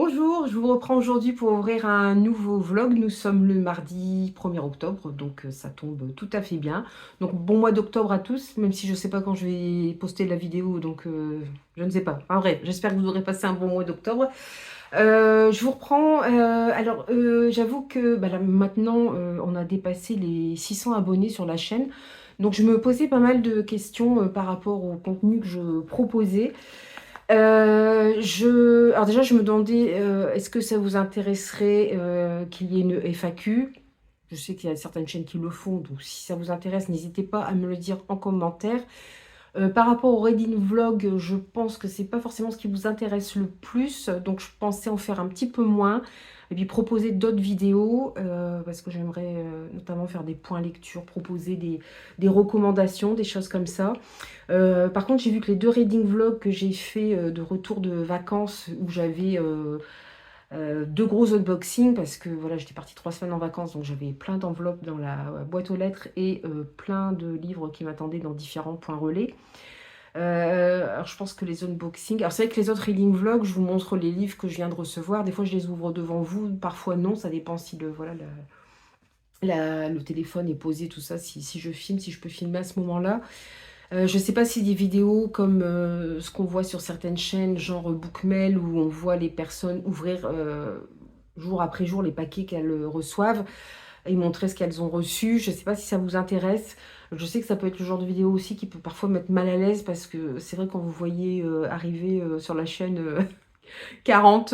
Bonjour, je vous reprends aujourd'hui pour ouvrir un nouveau vlog. Nous sommes le mardi 1er octobre, donc ça tombe tout à fait bien. Donc bon mois d'octobre à tous, même si je ne sais pas quand je vais poster la vidéo, donc je ne sais pas. En vrai, j'espère que vous aurez passé un bon mois d'octobre. Je vous reprends. J'avoue que bah, là, maintenant, on a dépassé les 600 abonnés sur la chaîne. Donc je me posais pas mal de questions par rapport au contenu que je proposais. Alors déjà, je me demandais, est-ce que ça vous intéresserait qu'il y ait une FAQ? Je sais qu'il y a certaines chaînes qui le font, donc si ça vous intéresse, n'hésitez pas à me le dire en commentaire. Par rapport au reading vlog, je pense que c'est pas forcément ce qui vous intéresse le plus, donc je pensais en faire un petit peu moins, et puis proposer d'autres vidéos, parce que j'aimerais notamment faire des points lecture, proposer des recommandations, des choses comme ça. Par contre, j'ai vu que les deux reading vlogs que j'ai fait de retour de vacances, où j'avais deux gros unboxings, parce que voilà, j'étais partie 3 semaines en vacances, donc j'avais plein d'enveloppes dans la boîte aux lettres et plein de livres qui m'attendaient dans différents points relais. Alors je pense que les unboxings... Alors c'est vrai que les autres reading vlogs, je vous montre les livres que je viens de recevoir. Des fois je les ouvre devant vous, parfois non, ça dépend si le téléphone est posé, tout ça, si je filme, si je peux filmer à ce moment-là. Je ne sais pas si des vidéos comme ce qu'on voit sur certaines chaînes, genre Bookmail, où on voit les personnes ouvrir jour après jour les paquets qu'elles reçoivent et montrer ce qu'elles ont reçu. Je ne sais pas si ça vous intéresse. Je sais que ça peut être le genre de vidéo aussi qui peut parfois mettre mal à l'aise, parce que c'est vrai quand vous voyez arriver sur la chaîne 40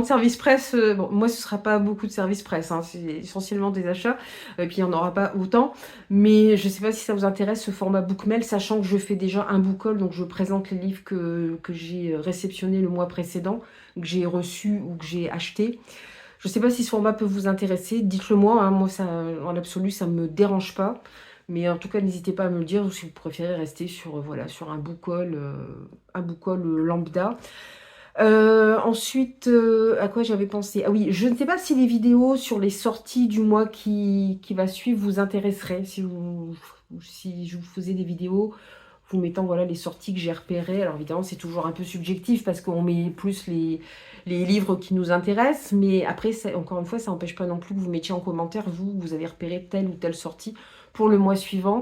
services presse. Bon, moi, ce ne sera pas beaucoup de services presse, hein, c'est essentiellement des achats, et puis il n'y en aura pas autant. Mais je ne sais pas si ça vous intéresse, ce format Bookmail, sachant que je fais déjà un book haul, donc je présente les livres que j'ai réceptionnés le mois précédent, que j'ai reçus ou que j'ai achetés. Je ne sais pas si ce format peut vous intéresser, dites-le moi, hein, moi, ça, en l'absolu, ça ne me dérange pas. Mais en tout cas, n'hésitez pas à me le dire, ou si vous préférez rester sur, voilà, sur un book haul lambda. Ensuite, à quoi j'avais pensé? Ah oui, je ne sais pas si les vidéos sur les sorties du mois qui va suivre vous intéresseraient. Si je vous faisais des vidéos vous mettant voilà, les sorties que j'ai repérées. Alors évidemment, c'est toujours un peu subjectif parce qu'on met plus les livres qui nous intéressent. Mais après, encore une fois, ça n'empêche pas non plus que vous mettiez en commentaire, vous avez repéré telle ou telle sortie pour le mois suivant.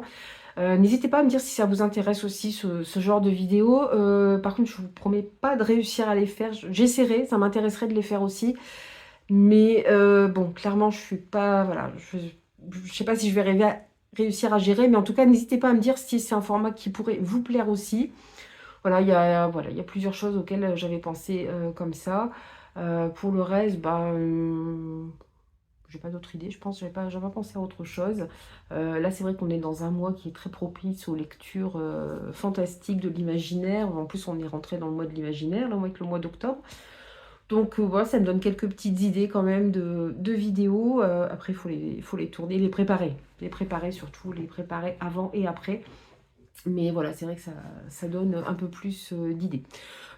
N'hésitez pas à me dire si ça vous intéresse aussi ce genre de vidéos. Par contre, je vous promets pas de réussir à les faire. J'essaierai, ça m'intéresserait de les faire aussi. Mais bon, clairement, je suis pas... Voilà, je sais pas si je vais réussir à gérer. Mais en tout cas, n'hésitez pas à me dire si c'est un format qui pourrait vous plaire aussi. Voilà, il y a plusieurs choses auxquelles j'avais pensé comme ça. Pour le reste, j'ai pas d'autre idée, je pense, j'avais pas pensé à autre chose. Là, c'est vrai qu'on est dans un mois qui est très propice aux lectures fantastiques de l'imaginaire. En plus, on est rentré dans le mois de l'imaginaire, là, avec le mois d'octobre. Donc voilà, ça me donne quelques petites idées quand même de vidéos. Après, faut les tourner, les préparer. Les préparer surtout, les préparer avant et après. Mais voilà, c'est vrai que ça donne un peu plus d'idées.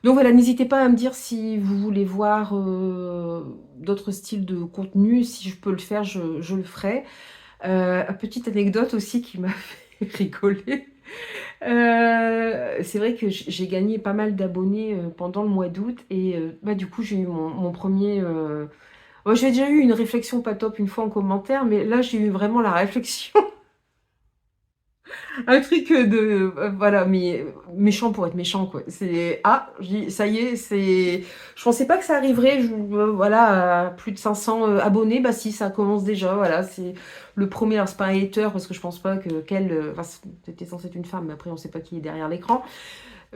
Donc voilà, n'hésitez pas à me dire si vous voulez voir d'autres styles de contenu. Si je peux le faire, je le ferai. Petite anecdote aussi qui m'a fait rigoler. C'est vrai que j'ai gagné pas mal d'abonnés pendant le mois d'août. Et du coup, j'ai eu mon premier... Bon, j'ai déjà eu une réflexion pas top une fois en commentaire, mais là, j'ai eu vraiment la réflexion. Un truc voilà, mais méchant pour être méchant, quoi. C'est... Ah, je dis, ça y est, c'est... Je pensais pas que ça arriverait, voilà, à plus de 500 abonnés. Bah si, ça commence déjà, voilà. C'est le premier, alors c'est pas un hater, parce que je pense pas qu'elle... Enfin, c'était censé être une femme, mais après, on sait pas qui est derrière l'écran.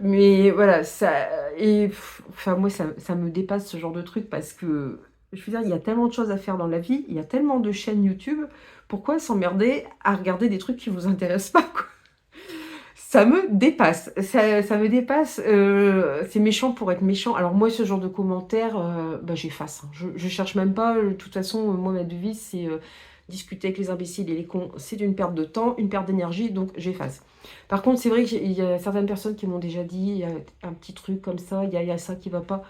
Mais voilà, ça... Et... Enfin, moi, ça me dépasse, ce genre de truc, parce que... Je veux dire, il y a tellement de choses à faire dans la vie, il y a tellement de chaînes YouTube. Pourquoi s'emmerder à regarder des trucs qui vous intéressent pas, quoi? Ça me dépasse, ça me dépasse, c'est méchant pour être méchant. Alors moi, ce genre de commentaires, j'efface, hein. Je cherche même pas, de toute façon, moi, ma devise, c'est discuter avec les imbéciles et les cons, c'est une perte de temps, une perte d'énergie, donc j'efface. Par contre, c'est vrai qu'il y a certaines personnes qui m'ont déjà dit, il y a un petit truc comme ça, il y a ça qui va pas.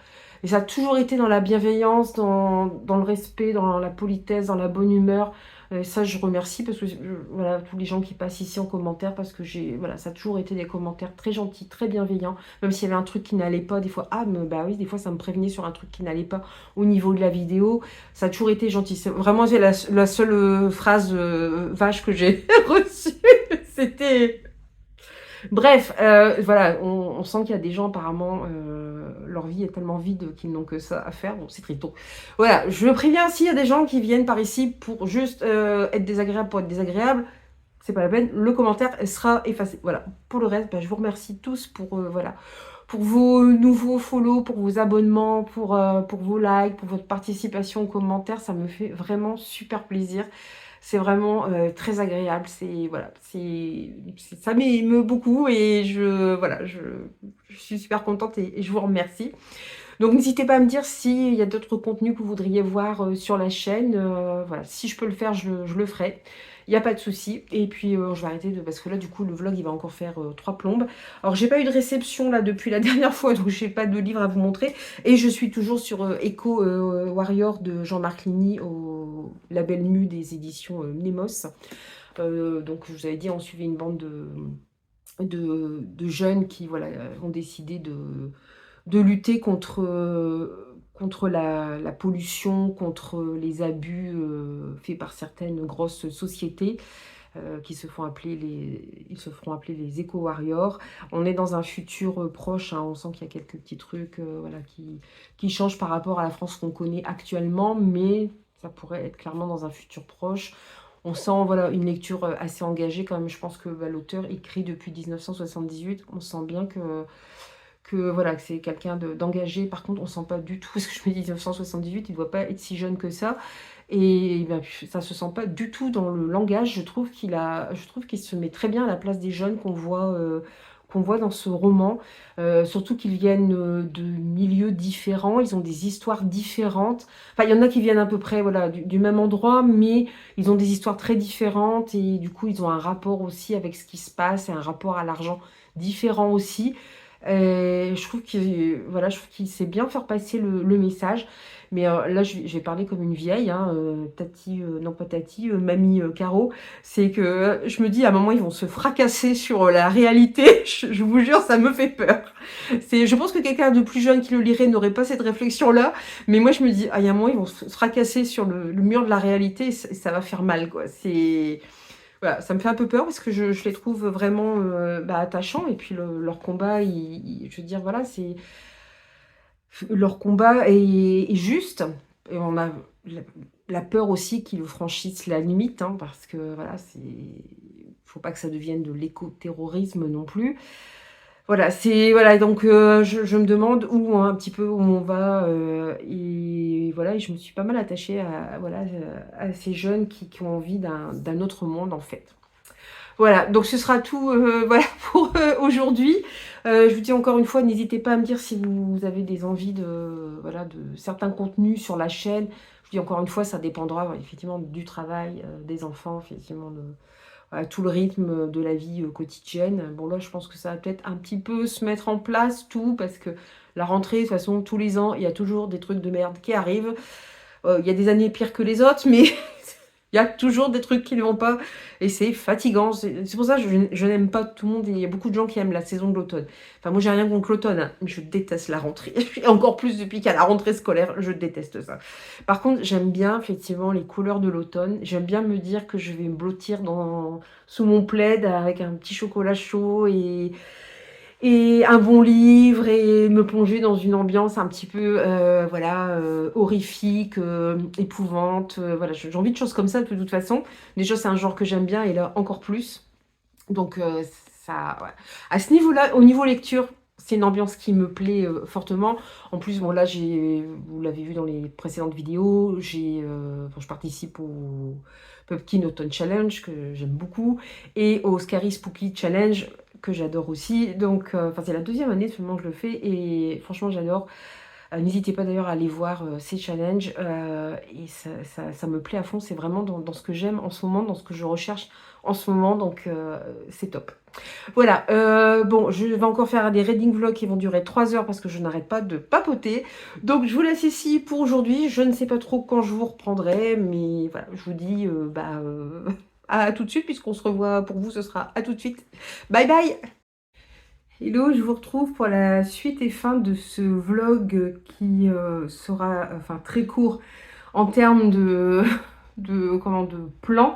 Et ça a toujours été dans la bienveillance, dans le respect, dans la politesse, dans la bonne humeur. Ça, je remercie parce que voilà, tous les gens qui passent ici en commentaire, parce que voilà, ça a toujours été des commentaires très gentils, très bienveillants, même s'il y avait un truc qui n'allait pas, des fois, ah, mais, bah oui, des fois ça me prévenait sur un truc qui n'allait pas au niveau de la vidéo, ça a toujours été gentil. C'est vraiment c'est la seule phrase vache que j'ai reçue, c'était... Bref, voilà, on sent qu'il y a des gens apparemment, leur vie est tellement vide qu'ils n'ont que ça à faire. Bon, c'est triste. Donc, voilà, je préviens, s'il y a des gens qui viennent par ici pour juste être désagréable pour être désagréable, c'est pas la peine. Le commentaire sera effacé. Voilà. Pour le reste, bah, je vous remercie tous pour voilà, pour vos nouveaux follow, pour vos abonnements, pour vos likes, pour votre participation aux commentaires. Ça me fait vraiment super plaisir. C'est vraiment très agréable. C'est voilà, ça m'émeut beaucoup et voilà, je suis super contente et je vous remercie. Donc n'hésitez pas à me dire s'il y a d'autres contenus que vous voudriez voir sur la chaîne. Voilà, si je peux le faire, je le ferai. Il n'y a pas de souci. Et puis je vais arrêter parce que là du coup le vlog il va encore faire 3 plombes. Alors j'ai pas eu de réception là depuis la dernière fois, donc j'ai pas de livre à vous montrer. Et je suis toujours sur Echo Warrior de Jean-Marc Ligny au label Mu des éditions Nemos. Donc je vous avais dit, on suivait une bande de jeunes qui voilà, ont décidé de lutter contre la pollution, contre les abus faits par certaines grosses sociétés qui se font appeler ils se feront appeler les éco-warriors. On est dans un futur proche, hein, on sent qu'il y a quelques petits trucs voilà, qui changent par rapport à la France qu'on connaît actuellement, mais ça pourrait être clairement dans un futur proche. On sent voilà, une lecture assez engagée quand même. Je pense que bah, l'auteur écrit depuis 1978. On sent bien que voilà, que c'est quelqu'un d'engagé. Par contre, on sent pas du tout, parce que je me dis 1978, il ne doit pas être si jeune que ça. Et ben, ça se sent pas du tout dans le langage. Je trouve qu'il se met très bien à la place des jeunes qu'on voit dans ce roman. Surtout qu'ils viennent de milieux différents, ils ont des histoires différentes. Enfin, il y en a qui viennent à peu près voilà, du même endroit, mais ils ont des histoires très différentes. Et du coup, ils ont un rapport aussi avec ce qui se passe et un rapport à l'argent différent aussi. Je trouve voilà, je trouve qu'il sait bien faire passer le message. Mais là, je vais parler comme une vieille, hein, Tati, non pas Tati, Mamie Caro. C'est que je me dis, à un moment, ils vont se fracasser sur la réalité. Je vous jure, ça me fait peur. Je pense que quelqu'un de plus jeune qui le lirait n'aurait pas cette réflexion-là. Mais moi, je me dis, ah, il y a un moment, ils vont se fracasser sur le mur de la réalité et ça va faire mal, quoi. Voilà, ça me fait un peu peur parce que je les trouve vraiment bah, attachants. Et puis leur combat, je veux dire, voilà, leur combat est juste. Et on a la peur aussi qu'ils franchissent la limite, hein, parce que voilà, faut pas que ça devienne de l'éco-terrorisme non plus. Voilà, voilà, donc je me demande où un petit peu où on va et voilà, et je me suis pas mal attachée voilà, à ces jeunes qui ont envie d'un autre monde en fait. Voilà, donc ce sera tout voilà, pour aujourd'hui. Je vous dis encore une fois, n'hésitez pas à me dire si vous avez des envies voilà, de certains contenus sur la chaîne. Je vous dis encore une fois, ça dépendra effectivement du travail, des enfants, effectivement, voilà, tout le rythme de la vie quotidienne. Bon là, je pense que ça va peut-être un petit peu se mettre en place tout, parce que la rentrée, de toute façon, tous les ans, il y a toujours des trucs de merde qui arrivent. Il y a des années pires que les autres, mais il y a toujours des trucs qui ne vont pas et c'est fatigant. C'est pour ça que je n'aime pas tout le monde. Il y a beaucoup de gens qui aiment la saison de l'automne. Enfin, moi, j'ai rien contre l'automne, hein, mais je déteste la rentrée. Et encore plus depuis qu'il y a la rentrée scolaire, je déteste ça. Par contre, j'aime bien effectivement les couleurs de l'automne. J'aime bien me dire que je vais me blottir sous mon plaid avec un petit chocolat chaud et un bon livre et me plonger dans une ambiance un petit peu voilà, horrifique, épouvante. Voilà, j'ai envie de choses comme ça de toute façon. Déjà, c'est un genre que j'aime bien et là, encore plus. Donc, ça, ouais. À ce niveau-là, au niveau lecture, c'est une ambiance qui me plaît fortement. En plus, bon, là, vous l'avez vu dans les précédentes vidéos, je participe au Pumpkin Autumn Challenge, que j'aime beaucoup, et au Scary Spooky Challenge, que j'adore aussi. Donc, c'est la deuxième année seulement que je le fais, et franchement, j'adore. N'hésitez pas d'ailleurs à aller voir ces challenges, et ça me plaît à fond. C'est vraiment dans ce que j'aime en ce moment, dans ce que je recherche en ce moment, donc c'est top. Voilà, bon, je vais encore faire des reading vlogs qui vont durer 3 heures parce que je n'arrête pas de papoter. Donc je vous laisse ici pour aujourd'hui. Je ne sais pas trop quand je vous reprendrai, mais voilà, je vous dis, à tout de suite puisqu'on se revoit pour vous, ce sera à tout de suite. Bye bye! Hello, je vous retrouve pour la suite et fin de ce vlog qui sera enfin très court en termes de, de plan.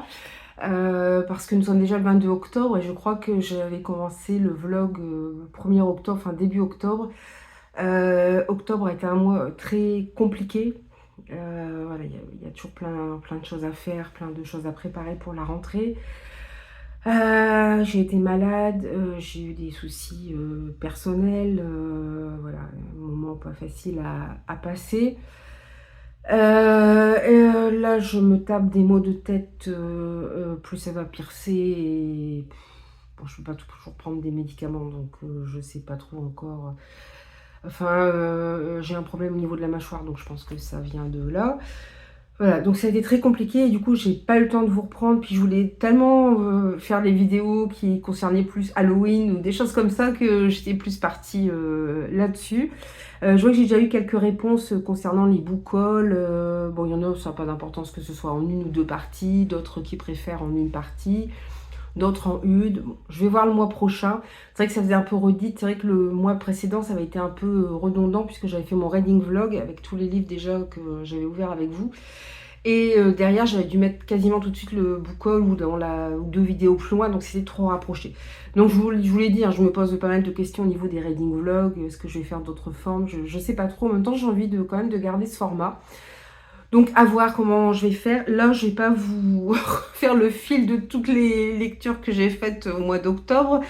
Parce que nous sommes déjà le 22 octobre et je crois que j'avais commencé le vlog 1er octobre, enfin début octobre. Octobre a été un mois très compliqué. Voilà, il y a toujours plein de choses à faire, plein de choses à préparer pour la rentrée. J'ai été malade, j'ai eu des soucis personnels, voilà, un moment pas facile à passer. Là, je me tape des maux de tête, plus ça va piercer et bon, je peux pas toujours prendre des médicaments, donc je sais pas trop encore. Enfin, j'ai un problème au niveau de la mâchoire, donc je pense que ça vient de là. Voilà, donc ça a été très compliqué et du coup, j'ai pas eu le temps de vous reprendre. Puis je voulais tellement faire les vidéos qui concernaient plus Halloween ou des choses comme ça que j'étais plus partie là-dessus. Je vois que j'ai déjà eu quelques réponses concernant les book hauls. Bon, il y en a, ça n'a pas d'importance que ce soit en une ou deux parties, d'autres qui préfèrent en une partie, d'autres en une. Bon, je vais voir le mois prochain. C'est vrai que ça faisait un peu redite. C'est vrai que le mois précédent, ça avait été un peu redondant puisque j'avais fait mon reading vlog avec tous les livres déjà que j'avais ouverts avec vous. Et derrière, j'avais dû mettre quasiment tout de suite le book haul ou deux vidéos plus loin, donc c'était trop rapproché. Donc je vous l'ai dit, hein, je me pose pas mal de questions au niveau des reading vlogs, est-ce que je vais faire d'autres formes, je sais pas trop. En même temps, j'ai envie quand même de garder ce format. Donc à voir comment je vais faire. Là, je vais pas vous faire le fil de toutes les lectures que j'ai faites au mois d'octobre,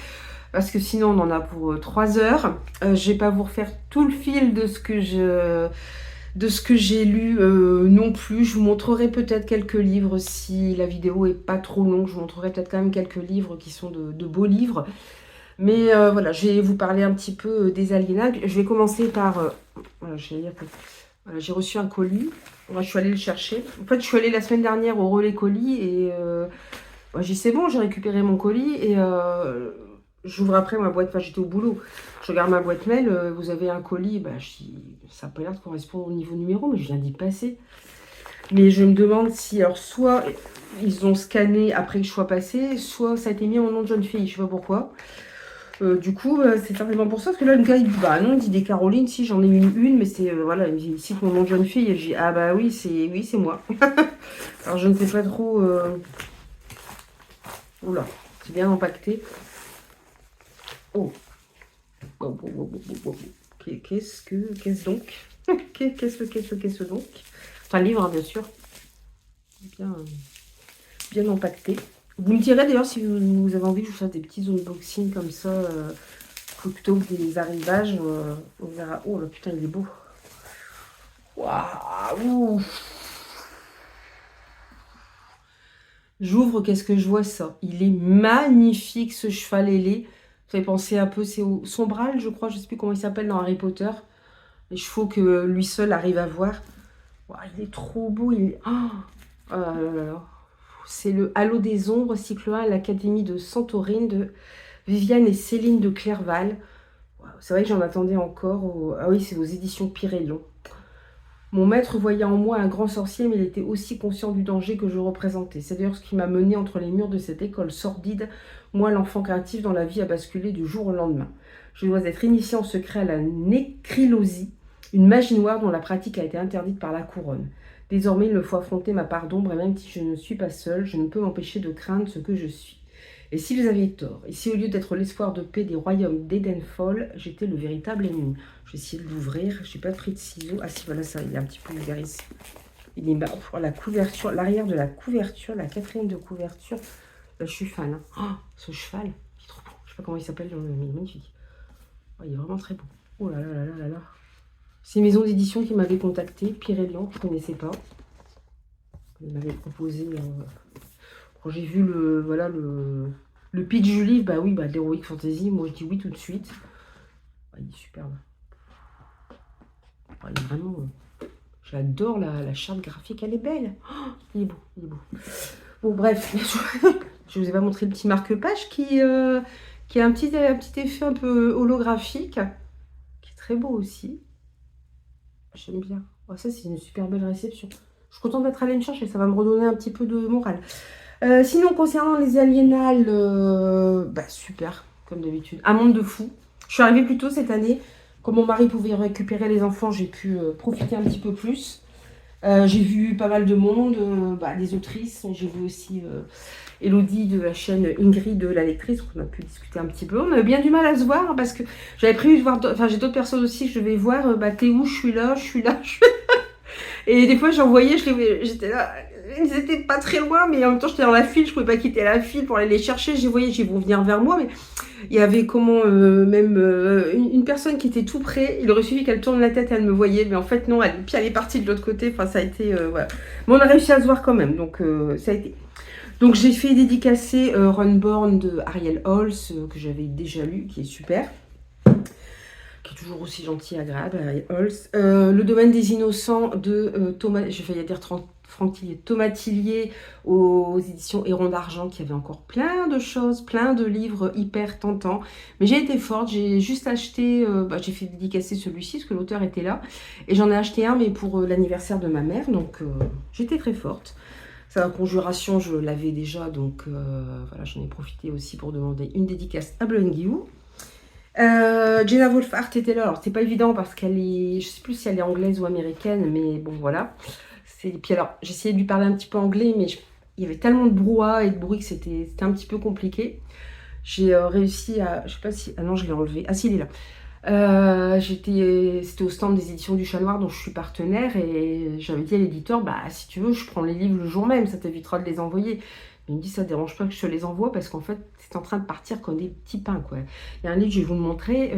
parce que sinon on en a pour 3 heures. Je vais pas vous refaire tout le fil de ce que j'ai lu non plus. Je vous montrerai peut-être quelques livres si la vidéo est pas trop longue. Je vous montrerai peut-être quand même quelques livres qui sont de beaux livres. Mais voilà, je vais vous parler un petit peu des aliénables. Je vais commencer par... voilà, je vais dire que voilà, j'ai reçu un colis. Moi, je suis allée le chercher. En fait, je suis allée la semaine dernière au relais colis et j'ai dit c'est bon, j'ai récupéré mon colis et j'ouvre après ma boîte. Enfin, j'étais au boulot. Je regarde ma boîte mail, vous avez un colis. Bah, ça n'a pas l'air de correspondre au niveau numéro, mais je viens d'y passer. Mais je me demande si, alors, soit ils ont scanné après que je sois passée, soit ça a été mis en nom de jeune fille. Je sais pas pourquoi. Du coup, c'est certainement pour ça, parce que là, le gars, il dit, bah non, il dit des Caroline, si, j'en ai une, mais c'est, voilà, il me dit, ici, mon nom de jeune fille, et je dis, ah bah oui, c'est moi. Alors, je ne sais pas trop, oula, c'est bien empaqueté. Oh, qu'est-ce donc? Qu'est-ce donc? C'est un livre, hein, bien sûr, bien empaqueté. Vous me direz d'ailleurs si vous avez envie que je vous fasse des petits unboxings comme ça, plutôt que des arrivages. On verra. Oh là, putain, il est beau. Waouh! J'ouvre, qu'est-ce que je vois ça? Il est magnifique ce cheval ailé. Ça fait penser un peu, c'est au Sombral, je crois, je ne sais plus comment il s'appelle dans Harry Potter. Les chevaux que lui seul arrive à voir. Waouh, il est trop beau. Oh là là là. C'est le Halo des Ombres, cycle 1 à l'Académie de Santorine de Viviane et Céline de Clerval. Wow, c'est vrai que j'en attendais encore. Ah oui, c'est aux éditions Pirellon. Mon maître voyait en moi un grand sorcier, mais il était aussi conscient du danger que je représentais. C'est d'ailleurs ce qui m'a mené entre les murs de cette école sordide. Moi, l'enfant craintif dont la vie a basculé du jour au lendemain. Je dois être initié en secret à la nécrylosie, une magie noire dont la pratique a été interdite par la couronne. Désormais, il me faut affronter ma part d'ombre, et même si je ne suis pas seule, je ne peux m'empêcher de craindre ce que je suis. Et si vous aviez tort, et si au lieu d'être l'espoir de paix des royaumes d'Edenfall, j'étais le véritable ennemi. Je vais essayer de l'ouvrir, je n'ai pas pris de ciseaux. Ah si, voilà, ça, il est un petit peu ouvert ici. Il est pour la couverture, l'arrière de la couverture, la quatrième de couverture. Là, je suis fan. Hein. Oh, ce cheval, il est trop beau. Je ne sais pas comment il s'appelle, mais il est magnifique. Oh, il est vraiment très beau. Oh là là là là là là. C'est une maison d'édition qui m'avait contacté, Pirellion, je ne connaissais pas. Il m'avait proposé. Quand j'ai vu le pitch du livre, bah oui, bah l'Heroic Fantasy, moi je dis oui tout de suite. Ah, il est superbe. Ah, il est vraiment. J'adore la charte graphique, elle est belle. Oh, il est beau, il est beau. Bon, bref, je vous ai pas montré le petit marque-page qui qui a un petit effet un peu holographique, qui est très beau aussi. J'aime bien. Oh, ça, c'est une super belle réception. Je suis contente d'être allée me chercher, ça va me redonner un petit peu de morale. Sinon, concernant les aliénales, bah, super, comme d'habitude. Un monde de fou. Je suis arrivée plus tôt cette année. Comme mon mari pouvait récupérer les enfants, j'ai pu profiter un petit peu plus. J'ai vu pas mal de monde, bah, des autrices. J'ai vu aussi Elodie de la chaîne Ingrid de la lectrice. On a pu discuter un petit peu. On avait bien du mal à se voir parce que j'avais prévu de voir. Enfin, j'ai d'autres personnes aussi que je vais voir. Bah, t'es où? Je suis là, je suis là. Et des fois, j'en voyais, j'étais là. Ils étaient pas très loin, mais en même temps, j'étais dans la file. Je pouvais pas quitter la file pour aller les chercher. Je les voyais, ils vont venir vers moi. Mais il y avait même une personne qui était tout près. Il aurait suffi qu'elle tourne la tête, elle me voyait. Mais en fait, non, puis elle est partie de l'autre côté. Enfin, ça a été. Voilà. Mais on a réussi à se voir quand même. Donc, ça a été. Donc, j'ai fait dédicacer Runborn de Ariel Holz, que j'avais déjà lu, qui est super. Qui est toujours aussi gentil et agréable, Ariel Holz. Le domaine des innocents de Thomas. J'ai failli dire Franck Tillier, Thomas Tillier aux éditions Héron d'Argent, qui avait encore plein de choses, plein de livres hyper tentants. Mais j'ai été forte, j'ai juste acheté, j'ai fait dédicacer celui-ci, parce que l'auteur était là. Et j'en ai acheté un, mais pour l'anniversaire de ma mère, donc j'étais très forte. Sa Conjuration, je l'avais déjà, donc voilà, j'en ai profité aussi pour demander une dédicace à Bleu Guillou. Jenna Wolfhard était là, alors c'est pas évident parce qu'elle est, je sais plus si elle est anglaise ou américaine, mais bon voilà. Puis alors, j'essayais de lui parler un petit peu anglais, mais il y avait tellement de brouhaha et de bruit que c'était un petit peu compliqué. J'ai réussi à... Je sais pas si... Ah non, je l'ai enlevé. Ah si, il est là. C'était au stand des éditions du Chat Noir dont je suis partenaire et j'avais dit à l'éditeur, bah si tu veux, je prends les livres le jour même, ça t'évitera de les envoyer. Il me dit, ça ne dérange pas que je te les envoie parce qu'en fait, c'est en train de partir comme des petits pains, quoi. Il y a un livre, je vais vous le montrer.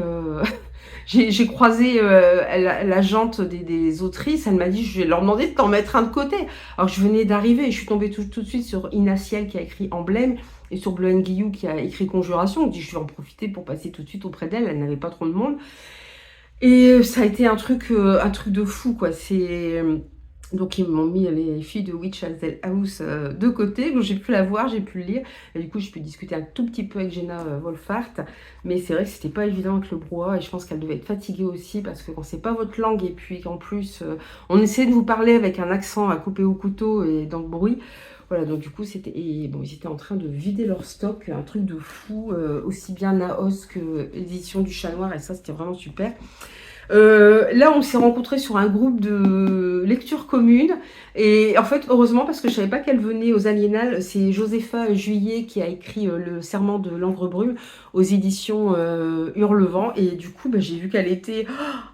J'ai croisé l'agente des autrices. Elle m'a dit, je vais leur demander de t'en mettre un de côté. Alors, je venais d'arriver et je suis tombée tout de suite sur Inaciel qui a écrit Emblème et sur Bleu Guillou qui a écrit Conjuration. Je dis, je vais en profiter pour passer tout de suite auprès d'elle. Elle n'avait pas trop de monde. Et ça a été un truc de fou, quoi. Donc ils m'ont mis les filles de Witch Hazel House de côté, donc j'ai pu la voir, j'ai pu le lire, et du coup j'ai pu discuter un tout petit peu avec Jenna Wolfhard, mais c'est vrai que c'était pas évident avec le brouhaha, et je pense qu'elle devait être fatiguée aussi, parce que quand c'est pas votre langue, et puis qu'en plus on essaie de vous parler avec un accent à couper au couteau et dans le bruit, voilà, donc du coup c'était, et bon, ils étaient en train de vider leur stock, un truc de fou, aussi bien Naos que l'édition du Chat Noir, et ça c'était vraiment super. Là, on s'est rencontrés sur un groupe de lecture commune. Et en fait, heureusement, parce que je ne savais pas qu'elle venait aux Aliénales, c'est Josépha Juillet qui a écrit Le Serment de l'Angre-Brume aux éditions Hurlevent. Et du coup, bah, j'ai vu qu'elle était...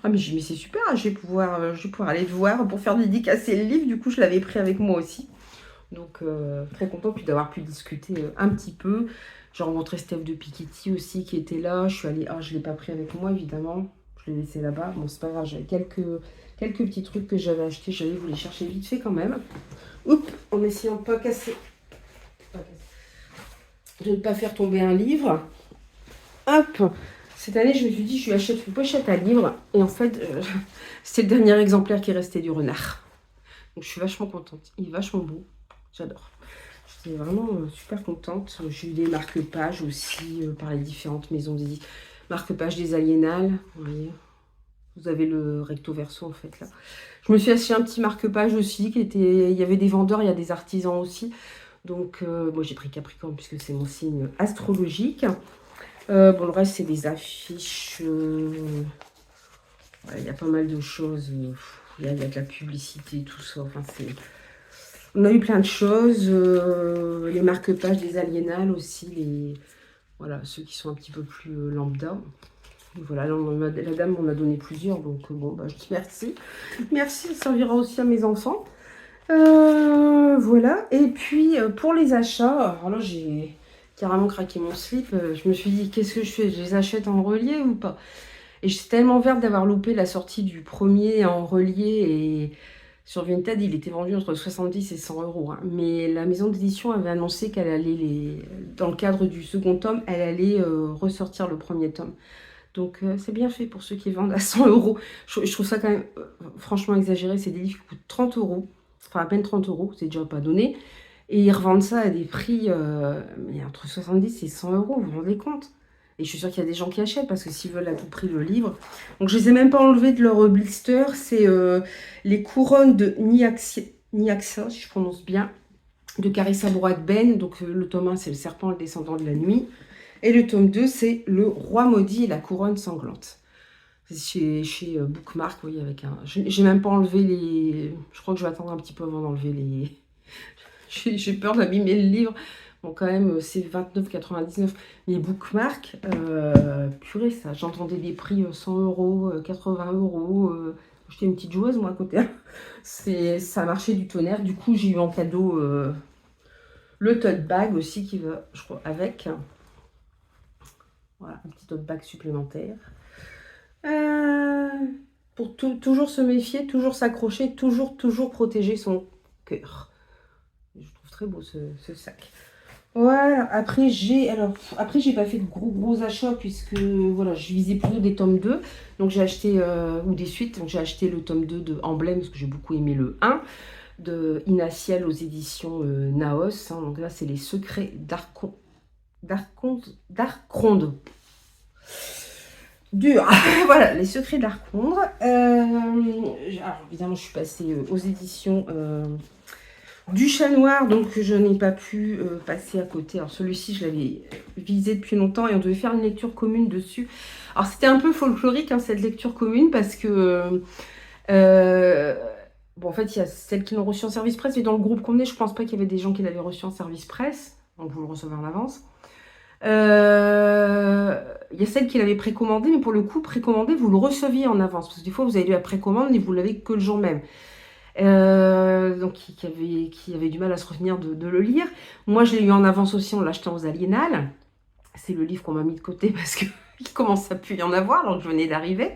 Ah, mais j'ai dit, mais c'est super, je vais pouvoir aller te voir pour faire dédicacer le livre. Du coup, je l'avais pris avec moi aussi. Donc, très contente puis d'avoir pu discuter un petit peu. J'ai rencontré Steph de Piketty aussi qui était là. Je suis allée... Ah, je ne l'ai pas pris avec moi, évidemment. Je l'ai laissé là-bas. Bon, c'est pas grave, j'avais quelques petits trucs que j'avais achetés. J'allais vous les chercher vite fait quand même. Oups, en essayant de pas casser. De ne pas faire tomber un livre. Hop. Cette année, je me suis dit, je lui achète une pochette à livres. Et en fait, c'est le dernier exemplaire qui restait du renard. Donc, je suis vachement contente. Il est vachement beau. J'adore. J'étais vraiment super contente. J'ai eu des marque-pages aussi par les différentes maisons d'édition. Marque-page des Aliénales. Vous avez le recto verso en fait là. Je me suis acheté un petit marque-page aussi qui était. Il y avait des vendeurs, il y a des artisans aussi. Donc moi j'ai pris Capricorne puisque c'est mon signe astrologique. Bon, le reste c'est des affiches. Ouais, il y a pas mal de choses. Il y a de la publicité, tout ça. Enfin, on a eu plein de choses. Les marque-pages des Aliénales aussi. Voilà, ceux qui sont un petit peu plus lambda. Voilà, la dame m'en a donné plusieurs, donc bon, bah, je dis merci. Merci, ça servira aussi à mes enfants. Voilà, et puis pour les achats, alors là j'ai carrément craqué mon slip. Je me suis dit, qu'est-ce que je fais? Je les achète en relié ou pas? Et j'étais tellement verte d'avoir loupé la sortie du premier en relié et sur Vinted, il était vendu entre 70 et 100 euros. Hein. Mais la maison d'édition avait annoncé qu'elle allait, dans le cadre du second tome, elle allait ressortir le premier tome. Donc c'est bien fait pour ceux qui vendent à 100 euros. Je trouve ça quand même franchement exagéré. C'est des livres qui coûtent 30 euros, enfin à peine 30 euros, c'est déjà pas donné. Et ils revendent ça à des prix mais entre 70 et 100 euros, vous vous rendez compte? Et je suis sûre qu'il y a des gens qui achètent parce que s'ils veulent à tout prix le livre. Donc je ne les ai même pas enlevés de leur blister. C'est les couronnes de Niaxa, si je prononce bien, de Carissa Broadbent. Donc le tome 1, c'est le serpent, le descendant de la nuit. Et le tome 2, c'est le roi maudit et la couronne sanglante. C'est chez Bookmark, oui, avec un... J'ai même pas enlevé les... Je crois que je vais attendre un petit peu avant d'enlever les... J'ai peur d'abîmer le livre. Bon, quand même, c'est 29,99. Mais Bookmark, purée, ça, j'entendais des prix 100 euros, 80 euros. J'étais une petite joueuse, moi, à côté. Ça marchait du tonnerre. Du coup, j'ai eu en cadeau le tote bag aussi qui va, je crois, avec. Voilà, un petit tote bag supplémentaire. Pour toujours se méfier, toujours s'accrocher, toujours protéger son cœur. Je trouve très beau ce sac. Voilà, après j'ai pas fait de gros achats puisque voilà, je visais plutôt des tomes 2. Donc j'ai acheté ou des suites, donc j'ai acheté le tome 2 de Emblème parce que j'ai beaucoup aimé le 1 de Inaciel aux éditions Naos. Hein. Donc là c'est les secrets d'Arconde. Dur. Voilà, les secrets d'Arcondre. Alors évidemment je suis passée aux éditions du Chat Noir, donc je n'ai pas pu passer à côté. Alors celui-ci, je l'avais visé depuis longtemps et on devait faire une lecture commune dessus. Alors c'était un peu folklorique, hein, cette lecture commune, parce que... bon, en fait, il y a celles qui l'ont reçu en service presse, mais dans le groupe qu'on est, je pense pas qu'il y avait des gens qui l'avaient reçu en service presse. Donc vous le recevez en avance. Il y a celles qui l'avaient précommandé, mais pour le coup, précommandé, vous le receviez en avance. Parce que des fois, vous avez eu la précommande et vous l'avez que le jour même. Donc qui avait du mal à se retenir de le lire. Moi, je l'ai eu en avance aussi en l'achetant aux Aliénales. C'est le livre qu'on m'a mis de côté parce qu'il commence à plus y en avoir, alors que je venais d'arriver.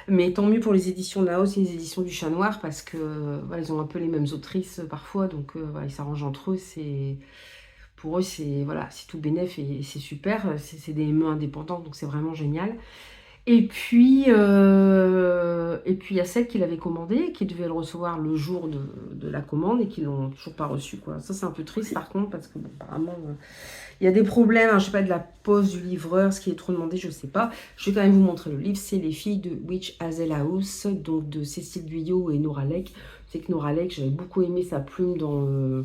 Mais tant mieux pour les éditions Naos et les éditions du Chat Noir parce que voilà, ils ont un peu les mêmes autrices parfois, donc voilà, ils s'arrangent entre eux. Pour eux, c'est voilà, c'est tout bénef et c'est super. C'est des ME indépendants, donc c'est vraiment génial. Et puis, il y a celles qui l'avaient commandé, qui devaient le recevoir le jour de la commande et qui l'ont toujours pas reçu, quoi. Ça, c'est un peu triste, par contre, parce que, bon, apparemment, il y a des problèmes, hein, je sais pas, de la poste du livreur, ce qui est trop demandé, je sais pas. Je vais quand même vous montrer le livre. C'est Les filles de Witch Hazel House, donc de Cécile Guyot et Nora Leck. C'est que Nora Leck, j'avais beaucoup aimé sa plume dans...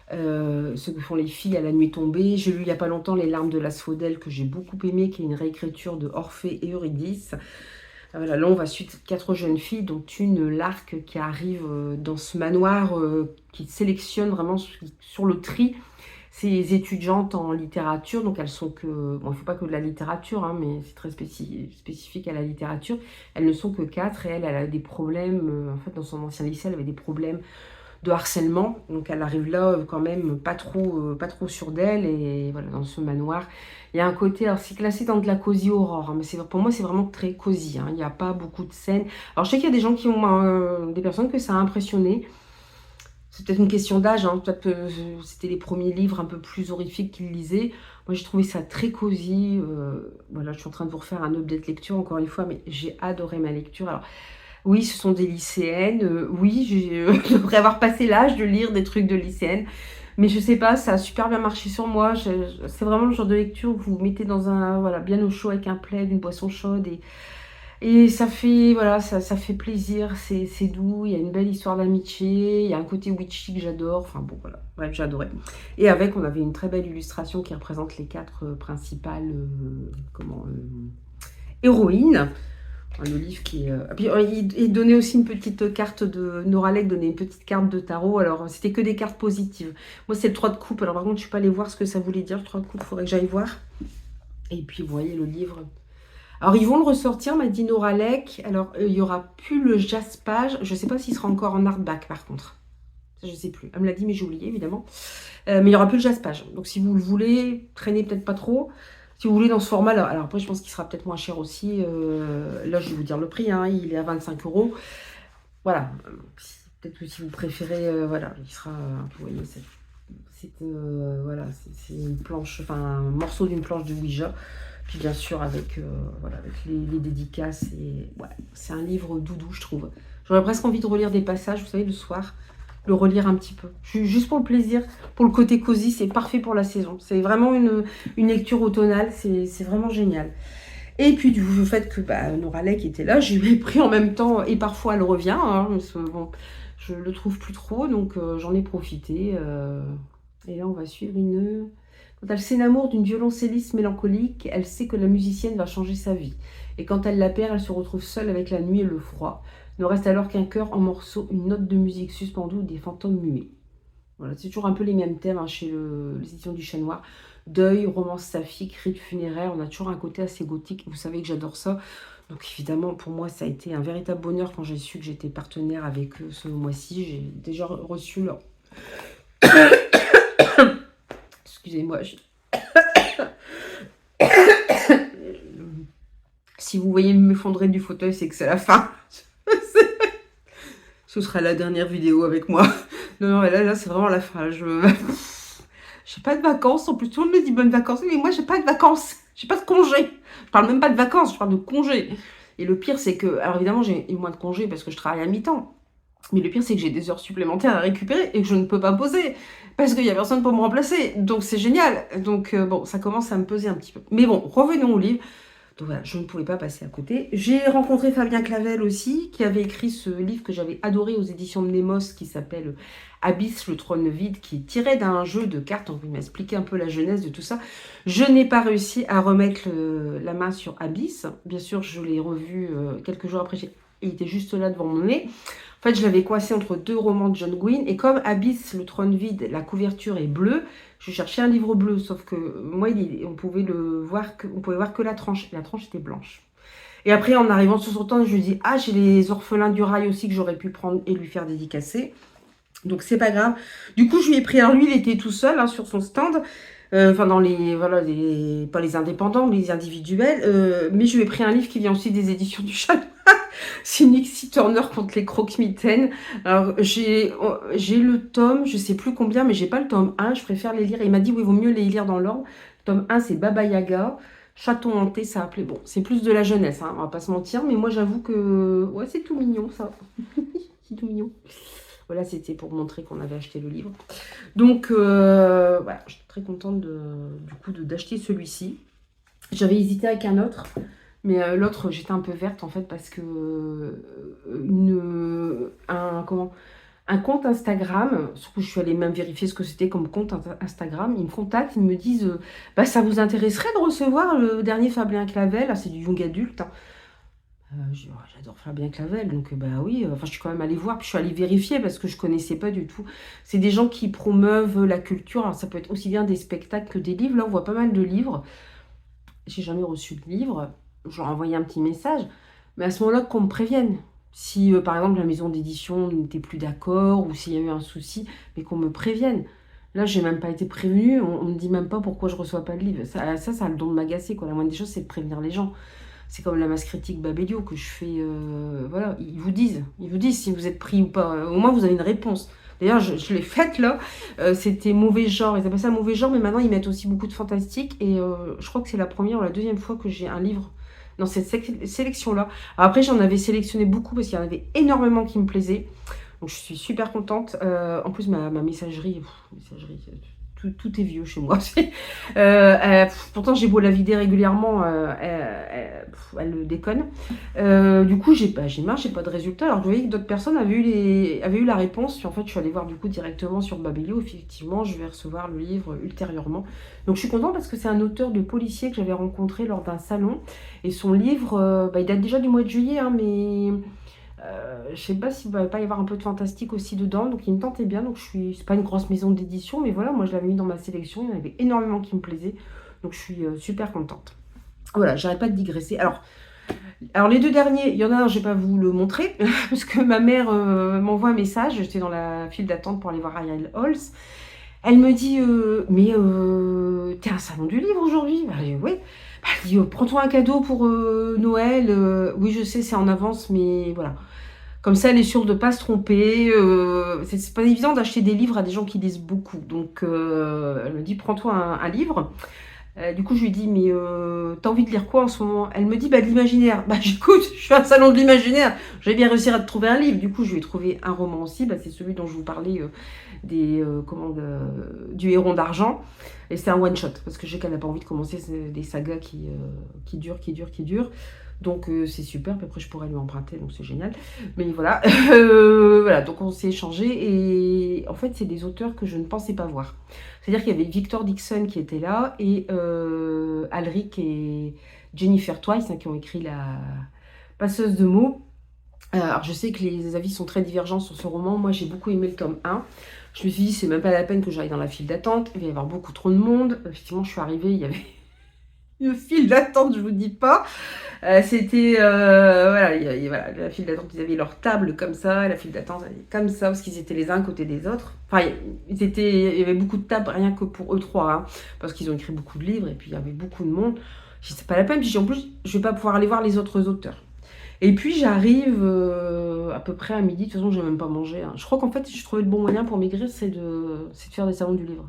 ce que font les filles à la nuit tombée. J'ai lu il n'y a pas longtemps Les larmes de l'asphodèle que j'ai beaucoup aimé, qui est une réécriture de Orphée et Eurydice. Voilà, là on va suivre 4 jeunes filles, dont une, Lark, qui arrive dans ce manoir, qui sélectionne vraiment sur le tri ces étudiantes en littérature. Donc elles sont que, bon, il ne faut pas que de la littérature, hein, mais c'est très spécifique à la littérature. Elles ne sont que 4 et elle a des problèmes, en fait dans son ancien lycée elle avait des problèmes de harcèlement, donc elle arrive là quand même pas trop sûre d'elle, et voilà, dans ce manoir il y a un côté, alors c'est classé dans de la cosy horror, hein, mais pour moi c'est vraiment très cosy, hein, il n'y a pas beaucoup de scènes. Alors je sais qu'il y a des gens qui ont des personnes que ça a impressionné, c'est peut-être une question d'âge, hein, peut-être que c'était les premiers livres un peu plus horrifiques qu'ils lisaient. Moi j'ai trouvé ça très cosy, voilà, je suis en train de vous refaire un update lecture encore une fois, mais j'ai adoré ma lecture. Alors oui, ce sont des lycéennes. Oui, je devrais avoir passé l'âge de lire des trucs de lycéennes. Mais je sais pas, ça a super bien marché sur moi. C'est vraiment le genre de lecture où vous vous mettez dans un, voilà, bien au chaud avec un plaid, une boisson chaude. Et ça fait, voilà, ça fait plaisir. C'est doux. Il y a une belle histoire d'amitié. Il y a un côté witchy que j'adore. Enfin bon, voilà. Bref, j'adorais. Et avec, on avait une très belle illustration qui représente les 4 principales héroïnes. Le livre qui est... Puis, il donnait aussi une petite carte de... Nora Leck donnait une petite carte de tarot. Alors, c'était que des cartes positives. Moi, c'est le 3 de coupe. Alors, par contre, je ne suis pas allée voir ce que ça voulait dire. Le 3 de coupe, il faudrait que j'aille voir. Et puis, vous voyez le livre. Alors, ils vont le ressortir, m'a dit Nora Leck. Alors, il n'y aura plus le jaspage. Je ne sais pas s'il sera encore en hardback, par contre. Je ne sais plus. Elle me l'a dit, mais j'ai oublié, évidemment. Mais il n'y aura plus le jaspage. Donc, si vous le voulez, traînez peut-être pas trop. Si vous voulez dans ce format-là, alors après je pense qu'il sera peut-être moins cher aussi. Là je vais vous dire le prix, hein, il est à 25 €. Voilà, peut-être que si vous préférez, voilà, il sera, vous voyez, voilà, c'est une planche, enfin un morceau d'une planche de Ouija. Puis bien sûr avec, voilà, avec les dédicaces. Et ouais, c'est un livre doudou, je trouve. J'aurais presque envie de relire des passages, vous savez, le soir, le relire un petit peu. Juste pour le plaisir, pour le côté cosy, c'est parfait pour la saison. C'est vraiment une lecture automnale, c'est vraiment génial. Et puis du fait que Noralec était là, je lui ai pris en même temps, et parfois elle revient, hein, parce que, bon, je le trouve plus trop, donc j'en ai profité. Et là on va suivre une... Quand elle s'enamoure d'une violoncelliste mélancolique, elle sait que la musicienne va changer sa vie. Et quand elle la perd, elle se retrouve seule avec la nuit et le froid. Ne reste alors qu'un cœur en morceaux, une note de musique suspendue ou des fantômes muets. Voilà, c'est toujours un peu les mêmes thèmes, hein, chez les éditions du Chat Noir. Deuil, romance saphique, rite funéraire, on a toujours un côté assez gothique. Vous savez que j'adore ça. Donc évidemment, pour moi, ça a été un véritable bonheur quand j'ai su que j'étais partenaire avec eux ce mois-ci. J'ai déjà reçu leur... Excusez-moi. Si vous voyez m'effondrer du fauteuil, c'est que c'est la fin. Ce sera la dernière vidéo avec moi. Non, là c'est vraiment la fin. J'ai pas de vacances. En plus, tout le monde me dit bonnes vacances. Mais moi, j'ai pas de vacances. J'ai pas de congé. Je parle même pas de vacances, je parle de congé. Et le pire, c'est que... Alors évidemment, j'ai moins de congés parce que je travaille à mi-temps. Mais le pire, c'est que j'ai des heures supplémentaires à récupérer et que je ne peux pas poser. Parce qu'il n'y a personne pour me remplacer. Donc c'est génial. Donc bon, ça commence à me peser un petit peu. Mais bon, revenons au livre. Donc voilà, je ne pouvais pas passer à côté. J'ai rencontré Fabien Clavel aussi, qui avait écrit ce livre que j'avais adoré aux éditions de Nemos, qui s'appelle Abyss, le trône vide, qui est tiré d'un jeu de cartes. Donc il m'a expliqué un peu la genèse de tout ça. Je n'ai pas réussi à remettre la main sur Abyss. Bien sûr, je l'ai revu quelques jours après. Il était juste là devant mon nez. En fait, je l'avais coincé entre deux romans de John Gwynne. Et comme Abyss, le trône vide, la couverture est bleue, je cherchais un livre bleu. Sauf que moi, on pouvait voir que la tranche. La tranche était blanche. Et après, en arrivant sur son stand, je lui dis, ah, j'ai les orphelins du rail aussi que j'aurais pu prendre et lui faire dédicacer. Donc, c'est pas grave. Du coup, je lui ai pris. Alors, lui, il était tout seul, hein, sur son stand. Enfin, dans les... Voilà, pas les indépendants, mais les individuels. Mais je lui ai pris un livre qui vient aussi des éditions du Chat. C'est Nixie Turner contre les croque-mitaines. Alors, j'ai le tome, je sais plus combien, mais j'ai pas le tome 1, je préfère les lire. Et il m'a dit, oui, il vaut mieux les lire dans l'ordre. Le tome 1, c'est Baba Yaga. Chaton hanté, ça appelait. Bon, c'est plus de la jeunesse, hein, on va pas se mentir, mais moi, j'avoue que... Ouais, c'est tout mignon, ça. C'est tout mignon. Voilà, c'était pour montrer qu'on avait acheté le livre. Donc, voilà, je suis très contente du coup d'acheter celui-ci. J'avais hésité avec un autre. Mais l'autre, j'étais un peu verte en fait parce que un compte Instagram, surtout je suis allée même vérifier ce que c'était comme compte Instagram, ils me contactent, ils me disent ça vous intéresserait de recevoir le dernier Fabien Clavel, c'est du young adulte. Hein. J'adore Fabien Clavel, donc oui, enfin je suis quand même allée voir, puis je suis allée vérifier parce que je connaissais pas du tout. C'est des gens qui promeuvent la culture, alors ça peut être aussi bien des spectacles que des livres, là on voit pas mal de livres. J'ai jamais reçu de livre. Je leur ai envoyé un petit message, mais à ce moment-là, qu'on me prévienne. Si, par exemple, la maison d'édition n'était plus d'accord ou s'il y a eu un souci, mais qu'on me prévienne. Là, j'ai même pas été prévenue, on me dit même pas pourquoi je reçois pas de livre. Ça a le don de m'agacer, quoi. La moindre des choses, c'est de prévenir les gens. C'est comme la masse critique Babelio que je fais, voilà, ils vous disent si vous êtes pris ou pas. Au moins, vous avez une réponse. D'ailleurs, je l'ai faite là, c'était mauvais genre, ils appellent ça mauvais genre, mais maintenant ils mettent aussi beaucoup de fantastique, et je crois que c'est la première ou la deuxième fois que j'ai un livre dans cette sélection-là. Après, j'en avais sélectionné beaucoup parce qu'il y en avait énormément qui me plaisaient. Donc, je suis super contente. En plus, ma messagerie, tout est vieux chez moi. Pourtant, j'ai beau la vider régulièrement, elle déconne. Du coup, j'ai marre, j'ai pas de résultat. Alors, je voyais que d'autres personnes avaient eu la réponse. Puis, en fait, je suis allée voir du coup directement sur Babelio. Effectivement, je vais recevoir le livre ultérieurement. Donc, je suis contente parce que c'est un auteur de policier que j'avais rencontré lors d'un salon. Et son livre, il date déjà du mois de juillet, hein, mais... je sais pas s'il va pas y avoir un peu de fantastique aussi dedans, donc il me tentait bien. Donc c'est pas une grosse maison d'édition, mais voilà, moi je l'avais mis dans ma sélection, il y en avait énormément qui me plaisaient, donc je suis super contente. Voilà, j'arrête pas de digresser. Alors les deux derniers, il y en a un, je vais pas vous le montrer parce que ma mère m'envoie un message. J'étais dans la file d'attente pour aller voir Ariel Halls. Elle me dit mais t'es à un salon du livre aujourd'hui? Bah, oui. Bah, elle dit prends-toi un cadeau pour Noël. Oui, je sais, c'est en avance, mais voilà. Comme ça, elle est sûre de ne pas se tromper. C'est pas évident d'acheter des livres à des gens qui lisent beaucoup. Donc, elle me dit, prends-toi un livre. Du coup, je lui dis, mais t'as envie de lire quoi en ce moment? Elle me dit, de l'imaginaire. Bah, j'écoute, je suis à un salon de l'imaginaire. je vais bien réussir à te trouver un livre. Du coup, je vais trouver un roman aussi. Bah, c'est celui dont je vous parlais du Héron d'argent. Et c'est un one-shot, parce que je sais qu'elle n'a pas envie de commencer des sagas qui durent. Donc c'est super, puis après je pourrais lui emprunter, donc c'est génial. Mais voilà, voilà, donc on s'est échangé et en fait c'est des auteurs que je ne pensais pas voir. C'est-à-dire qu'il y avait Victor Dixon qui était là et Alric et Jennifer Twice qui ont écrit La passeuse de mots. Alors je sais que les avis sont très divergents sur ce roman, moi j'ai beaucoup aimé le tome 1. Je me suis dit c'est même pas la peine que j'aille dans la file d'attente, il va y avoir beaucoup trop de monde. Effectivement je suis arrivée, il y avait une file d'attente, je vous dis pas. C'était voilà, voilà, la file d'attente, ils avaient leur table comme ça, la file d'attente elle est comme ça, parce qu'ils étaient les uns à côté des autres. Enfin, il y avait beaucoup de tables rien que pour eux trois, hein, parce qu'ils ont écrit beaucoup de livres et puis il y avait beaucoup de monde. Je dis c'est pas la peine, puis en plus je vais pas pouvoir aller voir les autres auteurs. Et puis j'arrive à peu près à midi, de toute façon j'ai même pas mangé, hein. Je crois qu'en fait je trouvais le bon moyen pour maigrir, c'est de faire des salons du livre.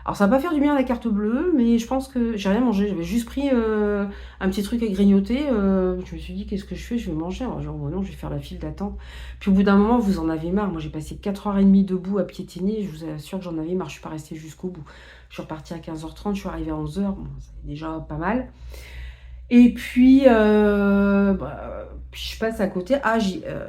Alors ça va pas faire du bien à la carte bleue, mais je pense que j'ai rien mangé. J'avais juste pris un petit truc à grignoter. Je me suis dit qu'est-ce que je fais? Je vais manger. Alors genre oh non, je vais faire la file d'attente. Puis au bout d'un moment, vous en avez marre. Moi j'ai passé 4h30 debout à piétiner. Je vous assure que j'en avais marre. Je suis pas restée jusqu'au bout. Je suis repartie à 15h30, je suis arrivée à 11h. Bon, c'est déjà pas mal. Et puis, puis je passe à côté. Ah,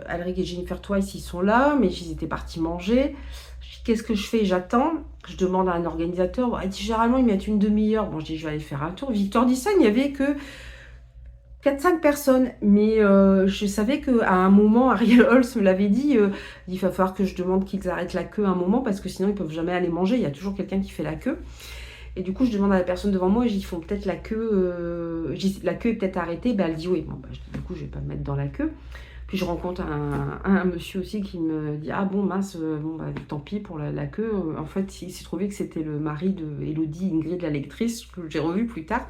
Alric et Jennifer Twice, ils sont là, mais ils étaient partis manger. Je dis, qu'est-ce que je fais? J'attends. Je demande à un organisateur. Bon, il dit, généralement, ils mettent une demi-heure. Bon, je dis, je vais aller faire un tour. Victor Dixon, il n'y avait que 4-5 personnes. Mais je savais qu'à un moment, Ariel Holz me l'avait dit, il va falloir que je demande qu'ils arrêtent la queue un moment, parce que sinon, ils ne peuvent jamais aller manger. Il y a toujours quelqu'un qui fait la queue. Et du coup, je demande à la personne devant moi, ils font peut-être la queue, la queue est peut-être arrêtée. Ben, elle dit oui. Bon, ben, du coup, je vais pas me mettre dans la queue. Puis je rencontre un monsieur aussi qui me dit ah bon mince, bon bah tant pis pour la queue. En fait, il s'est trouvé que c'était le mari de Elodie Ingrid, la lectrice, que j'ai revue plus tard.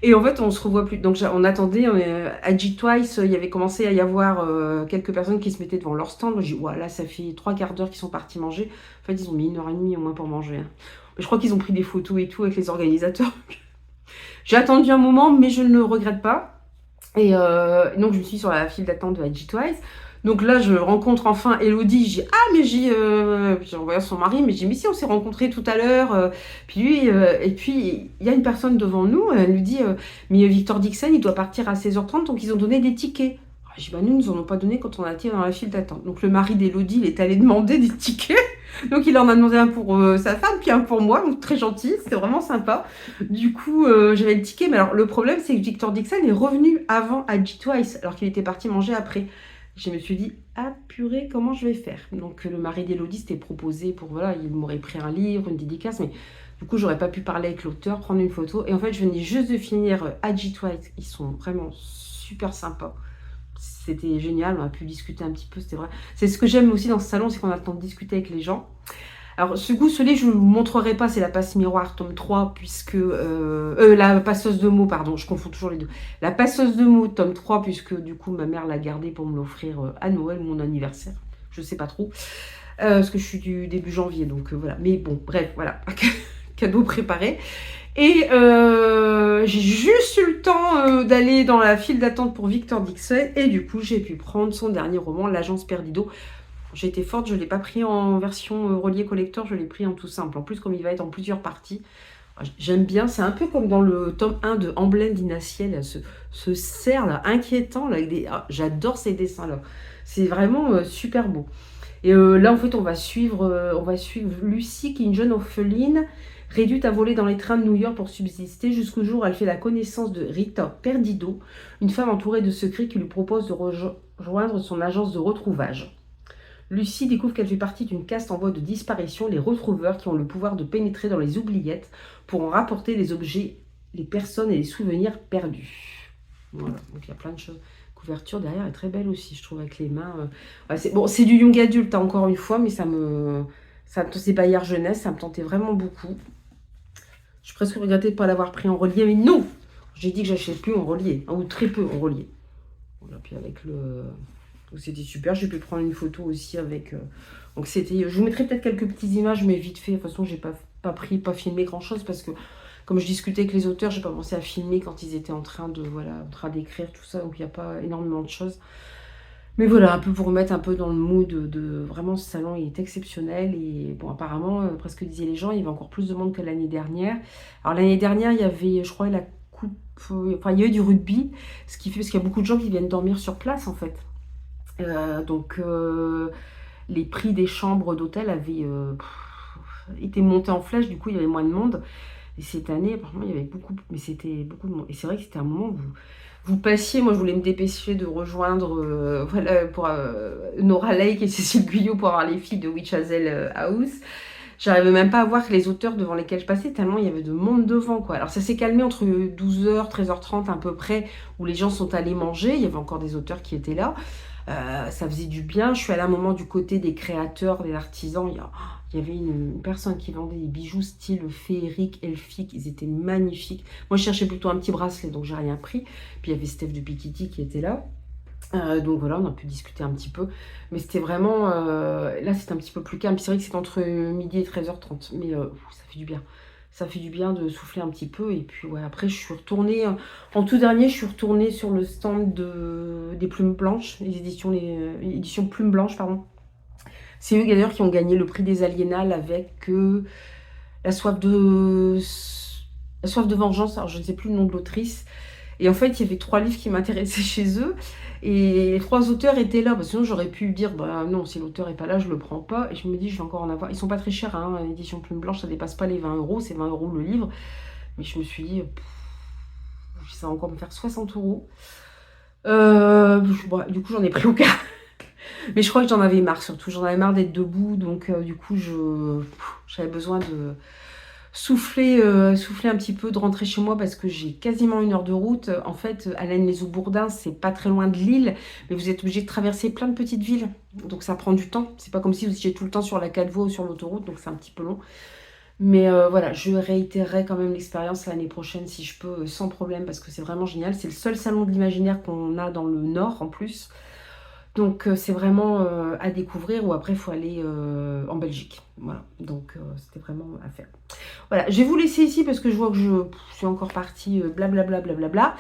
Et en fait, on se revoit plus. Donc on attendait à G-Twice, il y avait commencé à y avoir quelques personnes qui se mettaient devant leur stand. Moi, j'ai dit voilà, ça fait 3/4 d'heure qu'ils sont partis manger. En fait, ils ont mis 1h30 au moins pour manger, hein. Je crois qu'ils ont pris des photos et tout avec les organisateurs. J'ai attendu un moment, mais je ne le regrette pas. Et donc, je me suis sur la file d'attente de la G-Twice. Donc là, je rencontre enfin Elodie. J'ai ah, mais j'ai envoyé son mari, mais j'ai mais si, on s'est rencontrés tout à l'heure. Puis lui, et puis il y a une personne devant nous. Elle lui dit mais Victor Dixon, il doit partir à 16h30, donc ils ont donné des tickets. Je dis bah nous en ont pas donné quand on a été dans la file d'attente. Donc le mari d'Elodie, il est allé demander des tickets. Donc il en a demandé un pour sa femme, puis un pour moi, donc très gentil, c'était vraiment sympa. Du coup, j'avais le ticket, mais alors le problème, c'est que Victor Dixon est revenu avant à G-Twice, alors qu'il était parti manger après. Je me suis dit, ah purée, comment je vais faire? Donc le mari d'Élodie s'était proposé pour, voilà, il m'aurait pris un livre, une dédicace, mais du coup, j'aurais pas pu parler avec l'auteur, prendre une photo. Et en fait, je venais juste de finir à G-Twice, ils sont vraiment super sympas. C'était génial, on a pu discuter un petit peu, c'était vrai. C'est ce que j'aime aussi dans ce salon, c'est qu'on a le temps de discuter avec les gens. Alors, celui je ne vous montrerai pas, c'est La Passe Miroir, tome 3, puisque... la passeuse de mots, pardon, je confonds toujours les deux. La passeuse de mots, tome 3, puisque du coup, ma mère l'a gardé pour me l'offrir à Noël, mon anniversaire. Je sais pas trop, parce que je suis du début janvier, donc voilà. Mais bon, bref, voilà, cadeau préparé. Et j'ai juste eu le temps d'aller dans la file d'attente pour Victor Dixon. Et du coup, j'ai pu prendre son dernier roman, L'Agence Perdido. J'ai été forte, je ne l'ai pas pris en version reliée collector, je l'ai pris en tout simple. En plus, comme il va être en plusieurs parties, j'aime bien. C'est un peu comme dans le tome 1 de Emblème d'Inaciel, ce cerf là, inquiétant. Là, avec des... j'adore ces dessins-là. C'est vraiment super beau. Et là, en fait, on va suivre Lucie, qui est une jeune orpheline, réduite à voler dans les trains de New York pour subsister, jusqu'au jour où elle fait la connaissance de Rita Perdido, une femme entourée de secrets qui lui propose de rejoindre son agence de retrouvage. Lucie découvre qu'elle fait partie d'une caste en voie de disparition, les retrouveurs, qui ont le pouvoir de pénétrer dans les oubliettes pour en rapporter les objets, les personnes et les souvenirs perdus. Voilà, donc il y a plein de choses. La couverture derrière est très belle aussi, je trouve, avec les mains. Ouais, c'est du young adulte, hein, encore une fois, mais c'est Bayard Jeunesse, ça me tentait vraiment beaucoup. Je suis presque regrettée de ne pas l'avoir pris en relié, mais non! J'ai dit que j'achète plus en relié, hein, ou très peu en relié. Voilà, puis avec le... Donc c'était super, j'ai pu prendre une photo aussi avec... Donc c'était... Je vous mettrai peut-être quelques petites images, mais vite fait. De toute façon, j'ai pas filmé grand-chose parce que, comme je discutais avec les auteurs, j'ai pas pensé à filmer quand ils étaient en train d'écrire tout ça. Donc il n'y a pas énormément de choses. Mais voilà, un peu pour remettre un peu dans le mood de vraiment ce salon il est exceptionnel et bon apparemment, presque disaient les gens, il y avait encore plus de monde que l'année dernière. Alors l'année dernière, il y avait, je crois la coupe, enfin il y avait du rugby, ce qui fait parce qu'il y a beaucoup de gens qui viennent dormir sur place en fait. Donc les prix des chambres d'hôtel avaient, été montés en flèche, du coup il y avait moins de monde. Et cette année, apparemment, il y avait beaucoup, mais c'était beaucoup de monde. Et c'est vrai que c'était un moment où vous passiez, moi je voulais me dépêcher de rejoindre voilà, pour, Nora Lake et Cécile Guyot pour avoir les filles de Witch Hazel House. J'arrivais même pas à voir les auteurs devant lesquels je passais, tellement il y avait de monde devant, quoi. Alors ça s'est calmé entre 12h, 13h30 à peu près, où les gens sont allés manger, il y avait encore des auteurs qui étaient là. Ça faisait du bien. Je suis allée à un moment du côté des créateurs, des artisans. Il y avait une personne qui vendait des bijoux style féerique, elfique. Ils étaient magnifiques. Moi, je cherchais plutôt un petit bracelet, donc j'ai rien pris. Puis il y avait Steph de Pikiti qui était là. Donc voilà, on a pu discuter un petit peu. Mais c'était vraiment... là, c'était un petit peu plus calme. Puis c'est vrai que c'est entre midi et 13h30. Mais ça fait du bien. Ça fait du bien de souffler un petit peu. Et puis ouais, après, je suis retournée... en tout dernier, je suis retournée sur le stand des Plumes Blanches. Les éditions Plumes Blanches, pardon. C'est eux d'ailleurs qui ont gagné le prix des Aliénales avec la soif de... La soif de vengeance. Alors je ne sais plus le nom de l'autrice. Et en fait, il y avait 3 livres qui m'intéressaient chez eux. Et les 3 auteurs étaient là. Parce que sinon, j'aurais pu dire, bah non, si l'auteur n'est pas là, je le prends pas. Et je me dis, je vais encore en avoir. Ils sont pas très chers, hein. Édition Plume Blanche, ça dépasse pas les 20 €. C'est 20 € le livre. Mais je me suis dit, ça va encore me faire 60 €. Bon, du coup, j'en ai pris aucun. Mais je crois que j'en avais marre, surtout. J'en avais marre d'être debout. Donc, du coup, j'avais besoin de souffler un petit peu, de rentrer chez moi parce que j'ai quasiment 1 heure de route. En fait, Allennes-les-Eaux-Bourdins, c'est pas très loin de Lille, mais vous êtes obligé de traverser plein de petites villes. Donc ça prend du temps. C'est pas comme si vous étiez tout le temps sur la 4 voies ou sur l'autoroute, donc c'est un petit peu long. Mais voilà, je réitérerai quand même l'expérience l'année prochaine si je peux, sans problème, parce que c'est vraiment génial. C'est le seul salon de l'imaginaire qu'on a dans le Nord en plus. Donc c'est vraiment à découvrir, ou après il faut aller en Belgique. Voilà, donc c'était vraiment à faire. Voilà, je vais vous laisser ici parce que je vois que je suis encore partie blablabla.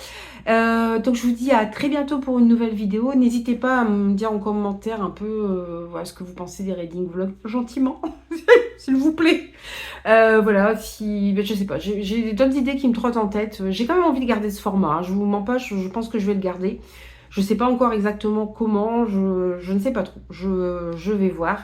Donc je vous dis à très bientôt pour une nouvelle vidéo. N'hésitez pas à me dire en commentaire un peu voilà, ce que vous pensez des reading vlogs, gentiment, s'il vous plaît. Voilà, si, ben, je sais pas, j'ai d'autres idées qui me trottent en tête. J'ai quand même envie de garder ce format, hein. Je vous mens pas, je pense que je vais le garder. Je sais pas encore exactement comment, je ne sais pas trop. Je vais voir.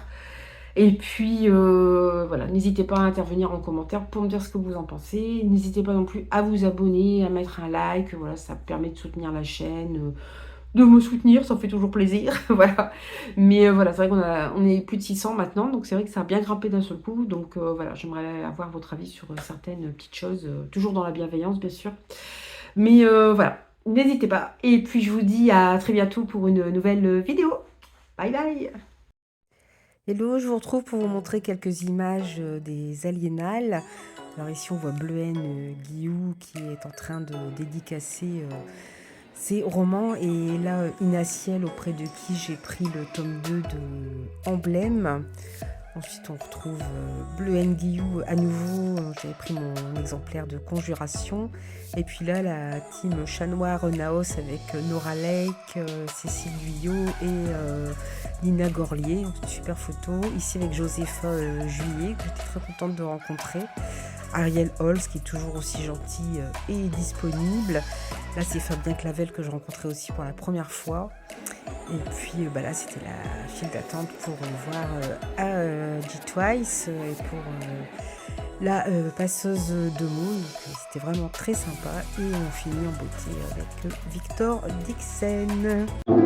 Et puis, voilà, n'hésitez pas à intervenir en commentaire pour me dire ce que vous en pensez. N'hésitez pas non plus à vous abonner, à mettre un like. Voilà, ça permet de soutenir la chaîne, de me soutenir, ça me fait toujours plaisir. Voilà. Mais voilà, c'est vrai on est plus de 600 maintenant, donc c'est vrai que ça a bien grimpé d'un seul coup. Donc voilà, j'aimerais avoir votre avis sur certaines petites choses, toujours dans la bienveillance, bien sûr. Mais voilà, n'hésitez pas. Et puis, je vous dis à très bientôt pour une nouvelle vidéo. Bye bye. Hello, je vous retrouve pour vous montrer quelques images des Aliénales. Alors ici on voit Bleuhen Guillou qui est en train de dédicacer ses romans, et là Inaciel auprès de qui j'ai pris le tome 2 de Emblème. Ensuite on retrouve Bleuhen Guillou à nouveau, j'avais pris mon exemplaire de Conjuration. Et puis là la team Chat Noir Naos avec Nora Lake, Cécile Guyot et Nina Gorlier, une super photo. Ici avec Josépha Juillet, que j'étais très contente de rencontrer. Ariel Holz qui est toujours aussi gentil et disponible. Là c'est Fabien Clavel que je rencontrais aussi pour la première fois. Et puis là c'était la file d'attente pour voir G-Twice et pour la passeuse de mots. C'était vraiment très sympa, et on finit en beauté avec Victor Dixon.